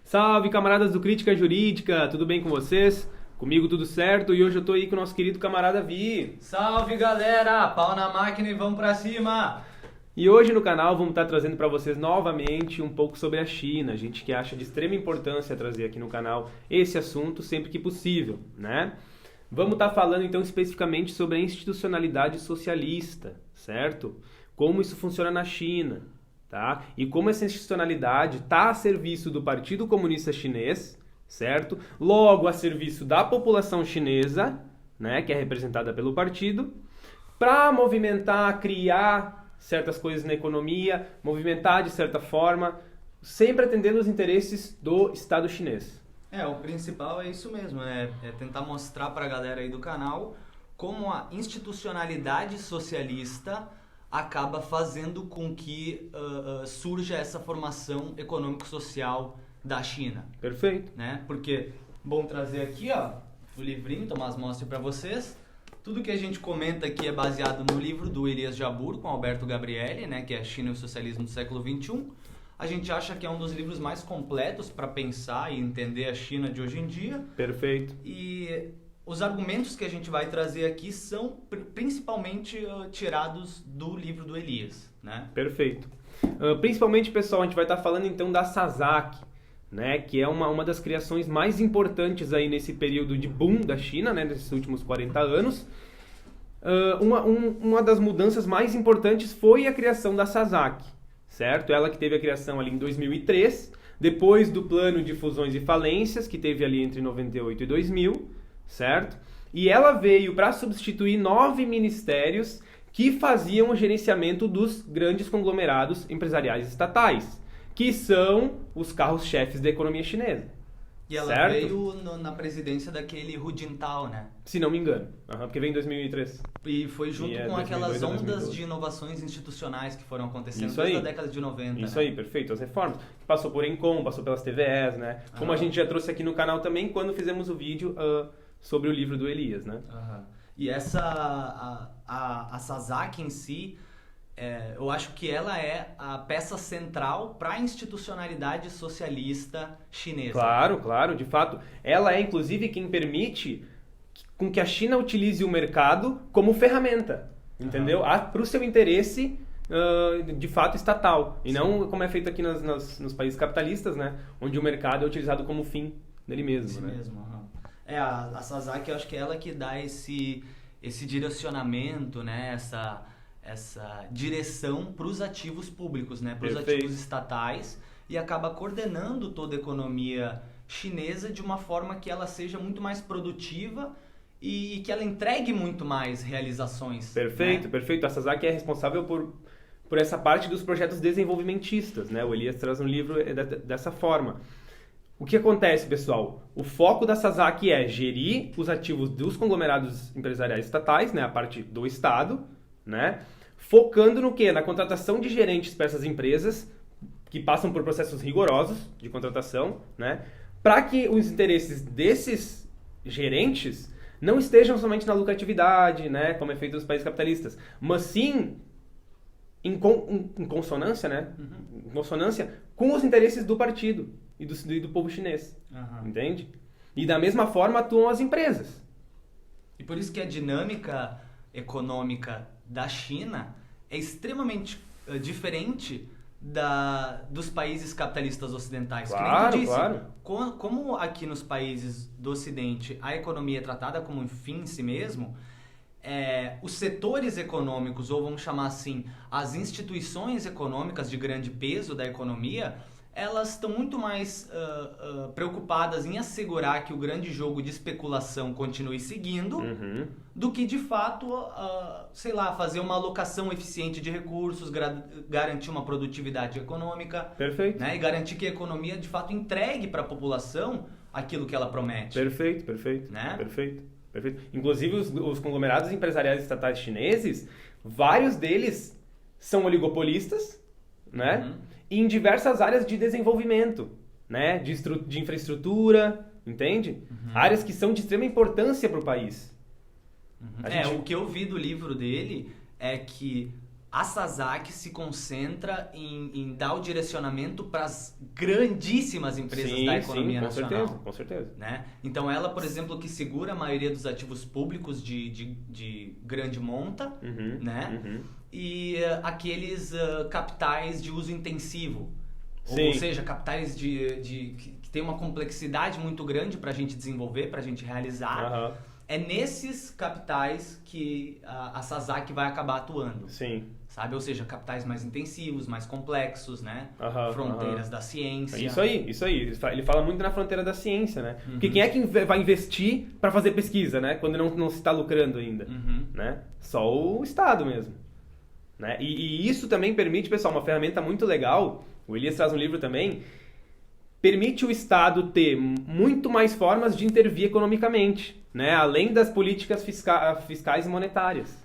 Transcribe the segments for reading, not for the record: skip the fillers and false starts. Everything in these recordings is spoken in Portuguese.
Salve, camaradas do Crítica Jurídica, tudo bem com vocês? Comigo tudo certo e hoje eu tô aí com o nosso querido camarada Vi. Salve galera, pau na máquina e vamos pra cima! E hoje no canal vamos estar trazendo para vocês novamente um pouco sobre a China. A gente que acha de extrema importância trazer aqui no canal esse assunto sempre que possível, né? Vamos estar falando então especificamente sobre a institucionalidade socialista, certo? Como isso funciona na China, tá? E como essa institucionalidade está a serviço do Partido Comunista Chinês, certo? Logo a serviço da população chinesa, né, que é representada pelo partido, para movimentar, criar certas coisas na economia, movimentar de certa forma, sempre atendendo os interesses do Estado chinês. O principal é isso mesmo, é tentar mostrar pra galera aí do canal como a institucionalidade socialista acaba fazendo com que surja essa formação econômico-social da China. Perfeito. Né? Porque, bom trazer aqui, ó, o livrinho, Tomás mostra pra vocês. Tudo que a gente comenta aqui é baseado no livro do Elias Jabbour, com Alberto Gabrielli, né, que é China e o Socialismo do Século XXI. A gente acha que é um dos livros mais completos para pensar e entender a China de hoje em dia. Perfeito. E os argumentos que a gente vai trazer aqui são principalmente tirados do livro do Elias, né? Perfeito. Principalmente, pessoal, a gente vai estar falando então da Sasaki, né, que é uma das criações mais importantes aí nesse período de boom da China, né, nesses últimos 40 anos. Uma das mudanças mais importantes foi a criação da Sasaki, certo? Ela que teve a criação ali em 2003, depois do plano de fusões e falências, que teve ali entre 98 e 2000, certo? E ela veio para substituir 9 ministérios que faziam o gerenciamento dos grandes conglomerados empresariais estatais, que são os carros-chefes da economia chinesa. E ela certo? veio na presidência daquele Hu Jintao, né? Se não me engano, porque veio em 2003. E foi junto com 2002 aquelas a ondas 2012. de inovações institucionais que foram acontecendo Isso desde aí. a década de 90. Isso né? aí, perfeito. As reformas. Passou por Encom, passou pelas TVEs, né? Como a gente já trouxe aqui no canal também, quando fizemos o vídeo sobre o livro do Elias, né? E a Sasaki em si, eu acho que ela é a peça central para a institucionalidade socialista chinesa. Claro, claro, de fato. Ela é, inclusive, quem permite com que a China utilize o mercado como ferramenta, entendeu? Para o seu interesse, de fato, estatal. E não como é feito aqui nos países capitalistas, né? Onde o mercado é utilizado como fim dele mesmo. Isso né? mesmo. A Sasaki, eu acho que é ela que dá esse direcionamento, né? Essa direção para os ativos públicos, né? Para os Perfeito. ativos estatais, e acaba coordenando toda a economia chinesa de uma forma que ela seja muito mais produtiva e que ela entregue muito mais realizações. Perfeito, né? perfeito. A Sasaki é responsável por essa parte dos projetos desenvolvimentistas, né? O Elias traz um livro dessa forma. O que acontece, pessoal? O foco da Sasaki é gerir os ativos dos conglomerados empresariais estatais, né? A parte do Estado, né? Focando no quê? Na contratação de gerentes para essas empresas que passam por processos rigorosos de contratação, né? Para que os interesses desses gerentes não estejam somente na lucratividade, né? Como é feito nos países capitalistas, mas sim em consonância, né? Em consonância com os interesses do partido e do povo chinês, entende? E da mesma forma atuam as empresas. E por isso que a dinâmica econômica da China é extremamente diferente dos países capitalistas ocidentais. Claro, que nem tu disse, claro. Como aqui nos países do Ocidente a economia é tratada como um fim em si mesmo, os setores econômicos, ou vamos chamar assim, as instituições econômicas de grande peso da economia, elas estão muito mais preocupadas em assegurar que o grande jogo de especulação continue seguindo, do que de fato, fazer uma alocação eficiente de recursos, garantir uma produtividade econômica. Perfeito. Né? E garantir que a economia de fato entregue para a população aquilo que ela promete. Perfeito, perfeito. Né? Perfeito, perfeito. Inclusive os conglomerados empresariais estatais chineses, vários deles são oligopolistas, né? E em diversas áreas de desenvolvimento, né? De infraestrutura, entende? Áreas que são de extrema importância para o país. O que eu vi do livro dele é que a Sasaki se concentra em dar o direcionamento para as grandíssimas empresas da economia nacional. Com certeza. Né? Então ela, por exemplo, que segura a maioria dos ativos públicos de grande monta, né? E aqueles capitais de uso intensivo. Ou seja, capitais que tem uma complexidade muito grande para a gente desenvolver, para a gente realizar. É nesses capitais que a Sasaki vai acabar atuando. Sim. Sabe? Ou seja, capitais mais intensivos, mais complexos, né? Fronteiras da ciência. Isso aí. Ele fala muito na fronteira da ciência, né? Porque quem é que vai investir para fazer pesquisa, né? Quando não se está lucrando ainda, né? Só o Estado mesmo. Né? E isso também permite, pessoal, uma ferramenta muito legal, o Elias traz um livro também, permite o Estado ter muito mais formas de intervir economicamente, né? Além das políticas fiscais e monetárias.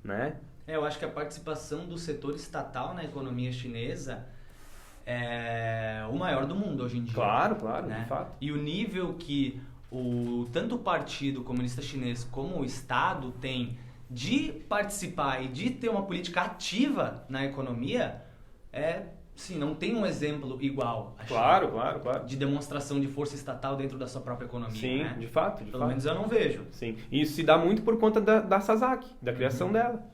Né? Eu acho que a participação do setor estatal na economia chinesa é o maior do mundo hoje em dia. Claro, né? De fato. E o nível que tanto o Partido Comunista Chinês como o Estado tem de participar e de ter uma política ativa na economia sim, não tem um exemplo igual. Claro. De demonstração de força estatal dentro da sua própria economia. Sim, né? de fato. Pelo menos eu não vejo. Sim. E isso se dá muito por conta da Sasaki, da criação dela.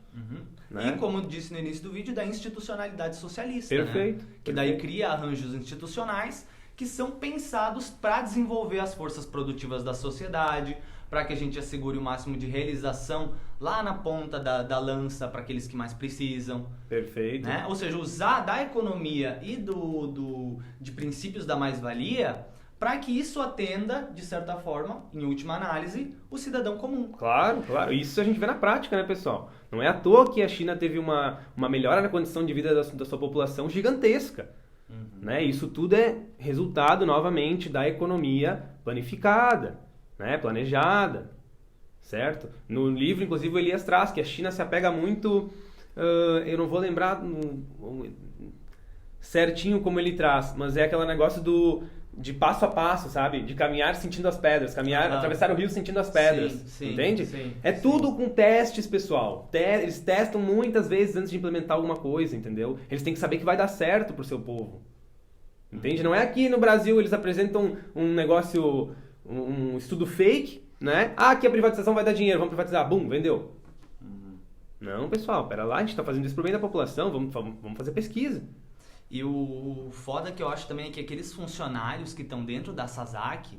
Né? E, como disse no início do vídeo, da institucionalidade socialista. Perfeito. Né? Que daí cria arranjos institucionais que são pensados para desenvolver as forças produtivas da sociedade, para que a gente assegure o máximo de realização lá na ponta da lança para aqueles que mais precisam. Perfeito. Né? Ou seja, usar da economia e de princípios da mais-valia para que isso atenda, de certa forma, em última análise, o cidadão comum. Claro. Isso a gente vê na prática, né, pessoal? Não é à toa que a China teve uma melhora na condição de vida da sua população gigantesca. Né? Isso tudo é resultado, novamente, da economia planificada, né? Planejada, certo? No livro, inclusive, o Elias traz que a China se apega muito... eu não vou lembrar certinho como ele traz, mas é aquele negócio de passo a passo, sabe? De caminhar sentindo as pedras, atravessar o rio sentindo as pedras, entende? Tudo com testes, pessoal. Eles testam muitas vezes antes de implementar alguma coisa, entendeu? Eles têm que saber que vai dar certo pro seu povo, entende? Não é aqui no Brasil eles apresentam um negócio, um estudo fake, né? Aqui a privatização vai dar dinheiro, vamos privatizar, bum, vendeu. Não, pessoal, pera lá, a gente tá fazendo isso pro bem da população, vamos fazer pesquisa. E o foda que eu acho também é que aqueles funcionários que estão dentro da Sasaki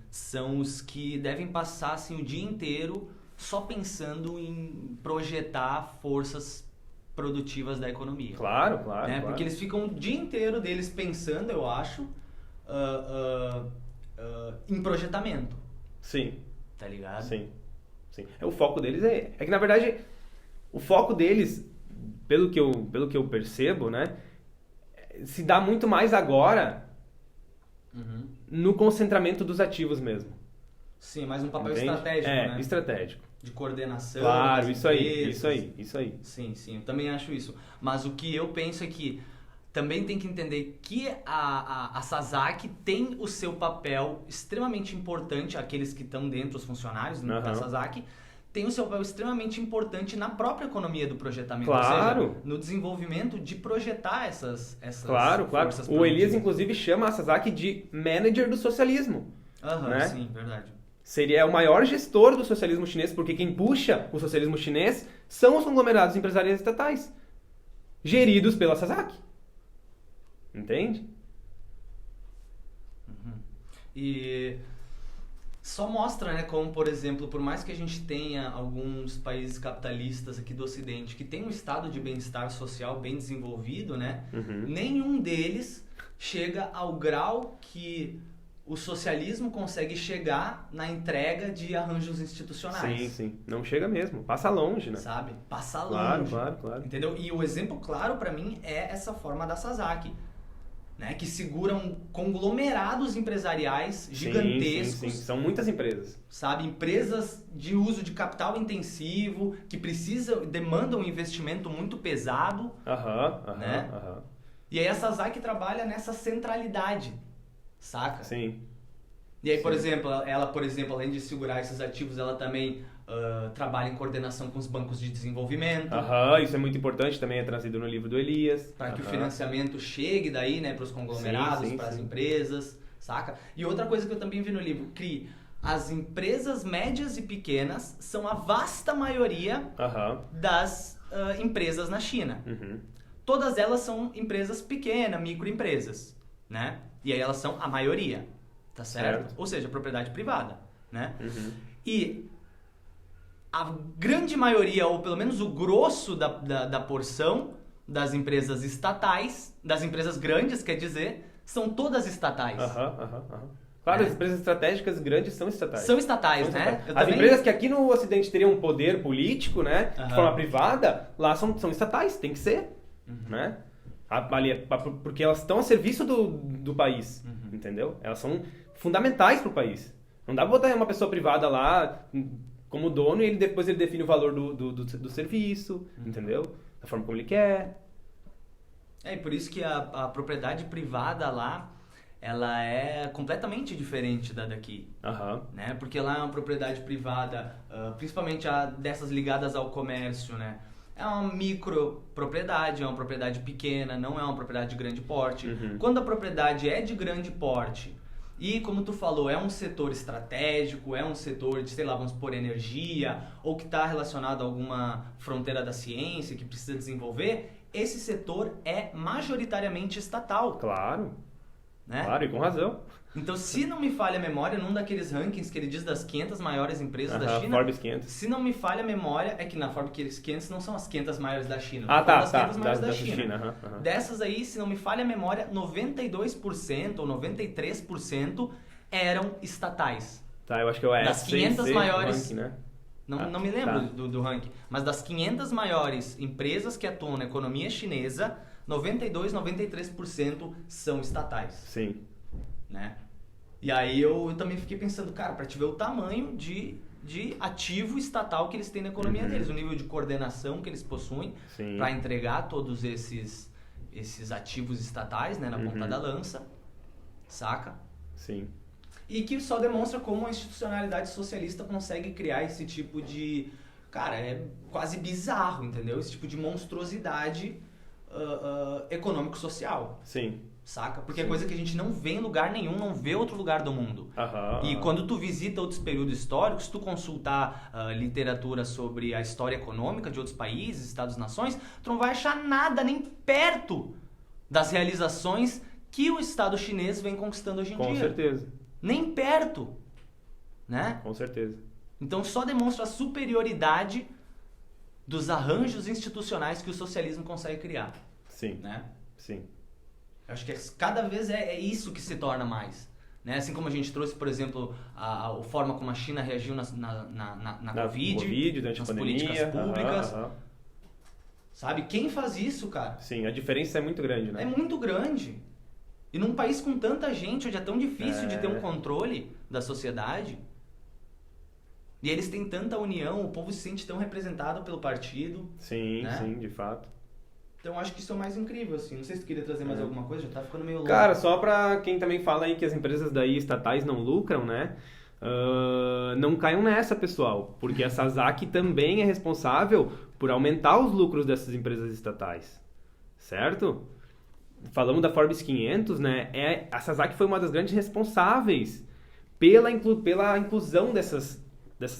são os que devem passar assim, o dia inteiro só pensando em projetar forças produtivas da economia. Claro. Porque eles ficam o dia inteiro deles pensando, eu acho, em projetamento. Sim. Tá ligado? Sim. O foco deles é que, na verdade, o foco deles, pelo que eu percebo, né? Se dá muito mais agora no concentramento dos ativos mesmo. Sim, mais um papel estratégico, né? Estratégico. De coordenação. Claro, isso aí. Sim, eu também acho isso. Mas o que eu penso é que também tem que entender que a Sasaki tem o seu papel extremamente importante, aqueles que estão dentro, os funcionários da Sasaki, tem o seu papel extremamente importante na própria economia do projetamento. Claro. Ou seja, no desenvolvimento de projetar essas Claro. forças O Elias, inclusive, chama a Sasaki de manager do socialismo. Né? Sim, verdade. Seria o maior gestor do socialismo chinês, porque quem puxa o socialismo chinês são os conglomerados empresariais estatais, geridos pela Sasaki. Entende? E só mostra, né, como, por exemplo, por mais que a gente tenha alguns países capitalistas aqui do Ocidente que tem um estado de bem-estar social bem desenvolvido, né, nenhum deles chega ao grau que o socialismo consegue chegar na entrega de arranjos institucionais. Sim. Não chega mesmo. Passa longe, né? Sabe? Passa longe. Claro. Entendeu? E o exemplo claro pra mim é essa forma da Sasaki. Né, que seguram conglomerados empresariais gigantescos. Sim. São muitas empresas. Sabe? Empresas de uso de capital intensivo, que demandam um investimento muito pesado. Né? E aí a Sasaki trabalha nessa centralidade, saca? Sim. E aí, por exemplo, além de segurar esses ativos, ela também trabalha em coordenação com os bancos de desenvolvimento. Isso é muito importante, também é trazido no livro do Elias. Para que o financiamento chegue daí, né, para os conglomerados, para as empresas, saca? E outra coisa que eu também vi no livro, que as empresas médias e pequenas são a vasta maioria das empresas na China. Todas elas são empresas pequenas, microempresas, né? E aí elas são a maioria, tá certo? Ou seja, propriedade privada, né? E a grande maioria, ou pelo menos o grosso da porção das empresas estatais, das empresas grandes, quer dizer, são todas estatais. Claro, as empresas estratégicas grandes são estatais. São estatais, né? As empresas que aqui no Ocidente teriam um poder político, né, de forma privada, lá são estatais, tem que ser, né? Porque elas estão a serviço do país, entendeu? Elas são fundamentais para o país. Não dá pra botar uma pessoa privada lá como dono e depois ele define o valor do serviço, entendeu? Da forma como ele quer. E por isso que a propriedade privada lá, ela é completamente diferente da daqui, né? Porque lá é uma propriedade privada, principalmente dessas ligadas ao comércio, né? É uma micropropriedade, é uma propriedade pequena, não é uma propriedade de grande porte. Quando a propriedade é de grande porte e, como tu falou, é um setor estratégico, é um setor de, sei lá, vamos supor, energia, ou que está relacionado a alguma fronteira da ciência que precisa desenvolver, esse setor é majoritariamente estatal. Claro. Né? Claro, e com razão. Então, se não me falha a memória, num daqueles rankings que ele diz das 500 maiores empresas da China... Forbes 500. Se não me falha a memória, é que na Forbes 500 não são as 500 maiores da China. As 500 maiores da China. Dessas aí, se não me falha a memória, 92% ou 93% eram estatais. Tá, eu acho que é o das 500 maiores... ranking, né? Não me lembro do ranking. Mas das 500 maiores empresas que atuam na economia chinesa, 92, 93% são estatais. Sim. Né? E aí eu também fiquei pensando, cara, para te ver o tamanho de ativo estatal que eles têm na economia deles, o nível de coordenação que eles possuem para entregar todos esses ativos estatais, né, na ponta da lança, saca? Sim. E que só demonstra como a institucionalidade socialista consegue criar esse tipo de... Cara, é quase bizarro, entendeu? Esse tipo de monstruosidade econômico-social. Sim. Saca? Porque é coisa que a gente não vê em lugar nenhum, não vê outro lugar do mundo. E quando tu visita outros períodos históricos, tu consultar literatura sobre a história econômica de outros países, estados-nações, tu não vai achar nada nem perto das realizações que o Estado chinês vem conquistando hoje em dia. Com certeza. Nem perto, né? Com certeza. Então só demonstra a superioridade dos arranjos institucionais que o socialismo consegue criar. Sim. Né? Sim. Eu acho que cada vez é isso que se torna mais. Né? Assim como a gente trouxe, por exemplo, a forma como a China reagiu na Covid, nas políticas públicas. Sabe? Quem faz isso, cara? Sim, a diferença é muito grande, né? É muito grande. E num país com tanta gente, onde é tão difícil de ter um controle da sociedade, e eles têm tanta união, o povo se sente tão representado pelo partido. Sim, né? Sim, de fato. Então acho que isso é o mais incrível, assim. Não sei se tu queria trazer mais alguma coisa, já tá ficando meio louco. Cara, só pra quem também fala aí que as empresas daí estatais não lucram, né? Não caiam nessa, pessoal. Porque a Sazaki também é responsável por aumentar os lucros dessas empresas estatais. Certo? Falamos da Forbes 500, né? A Sazaki foi uma das grandes responsáveis pela inclusão dessas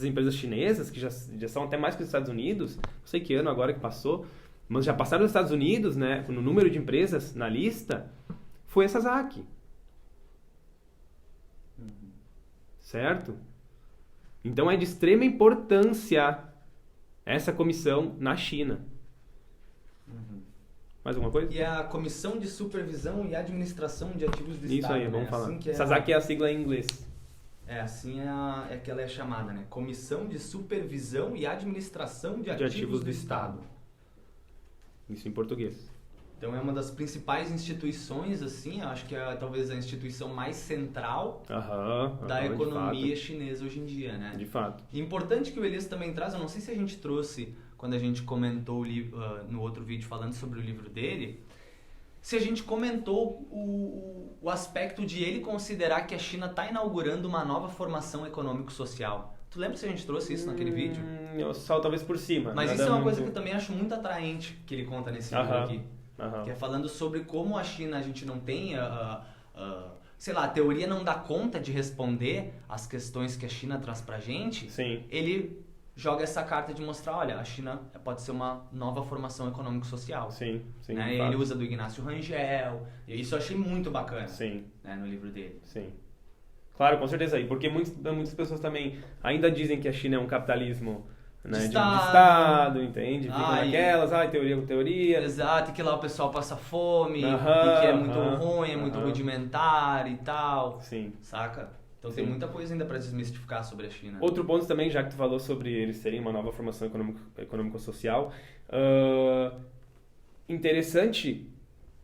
empresas chinesas, que já são até mais que os Estados Unidos. Não sei que ano agora que passou, mas já passaram os Estados Unidos, né? No número de empresas na lista, foi a Sazaki. Certo? Então é de extrema importância essa comissão na China. Mais alguma coisa? E a Comissão de Supervisão e Administração de Ativos do Estado. Isso aí, vamos né? falar. Assim que Sazaki é a sigla em inglês. Assim é que ela é chamada, né? Comissão de Supervisão e Administração de Ativos do Estado. Isso em português. Então é uma das principais instituições, assim, eu acho que é talvez a instituição mais central da economia chinesa hoje em dia, né? De fato. E importante que o Elias também traz, eu não sei se a gente trouxe quando a gente comentou no outro vídeo falando sobre o livro dele, se a gente comentou o aspecto de ele considerar que a China está inaugurando uma nova formação econômico-social. Tu lembra se a gente trouxe isso naquele vídeo? Só talvez por cima. Mas isso é uma coisa que eu também acho muito atraente que ele conta nesse livro aqui. Que é falando sobre como a China, a gente não tem, sei lá, a teoria não dá conta de responder as questões que a China traz pra gente. Sim. Ele joga essa carta de mostrar, olha, a China pode ser uma nova formação econômico-social. Sim, sim. Né? Ele usa do Ignácio Rangel, e isso eu achei muito bacana. Sim. Né, no livro dele. Sim. Claro, com certeza. E porque muitas pessoas também ainda dizem que a China é um capitalismo, né, de Estado, entende? Ficam naquelas, teoria. Exato, e que lá o pessoal passa fome, e que é muito ruim, é muito rudimentar e tal. Sim. Saca? Então tem muita coisa ainda para desmistificar sobre a China. Outro ponto também, já que tu falou sobre eles serem uma nova formação econômico-social, interessante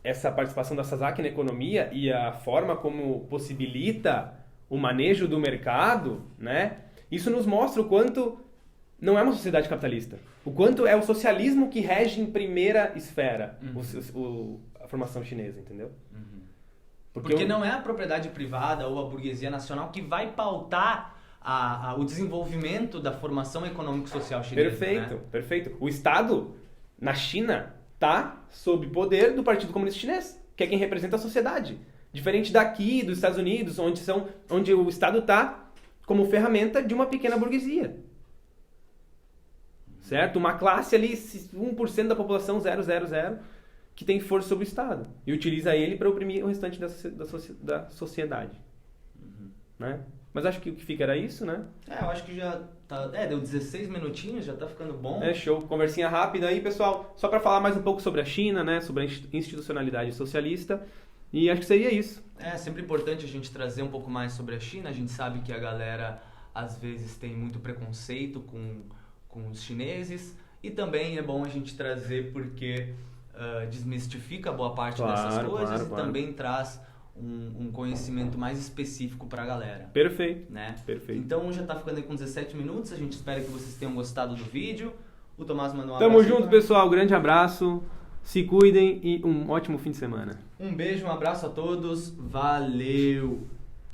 essa participação da Sasaki na economia e a forma como possibilita o manejo do mercado, né? Isso nos mostra o quanto não é uma sociedade capitalista. O quanto é o socialismo que rege em primeira esfera a formação chinesa, entendeu? Porque não é a propriedade privada ou a burguesia nacional que vai pautar o desenvolvimento da formação econômico-social chinesa. Perfeito, né? Perfeito. O Estado, na China, está sob poder do Partido Comunista Chinês, que é quem representa a sociedade. Diferente daqui, dos Estados Unidos, onde o Estado está como ferramenta de uma pequena burguesia. Certo? Uma classe ali, 1% da população, 000, que tem força sobre o Estado. E utiliza ele para oprimir o restante da sociedade. Né? Mas acho que o que fica era isso, né? Eu acho que já tá... deu 16 minutinhos, já tá ficando bom. Show. Conversinha rápida aí, pessoal. Só para falar mais um pouco sobre a China, né? Sobre a institucionalidade socialista. E acho que seria isso. É sempre importante a gente trazer um pouco mais sobre a China. A gente sabe que a galera, às vezes, tem muito preconceito com os chineses. E também é bom a gente trazer porque desmistifica boa parte dessas coisas e também traz um conhecimento mais específico pra galera. Perfeito. Né? Perfeito. Então já tá ficando aí com 17 minutos. A gente espera que vocês tenham gostado do vídeo. O Tomás mandou um abraço. Tamo junto, pessoal. Grande abraço. Se cuidem e um ótimo fim de semana. Um beijo, um abraço a todos. Valeu!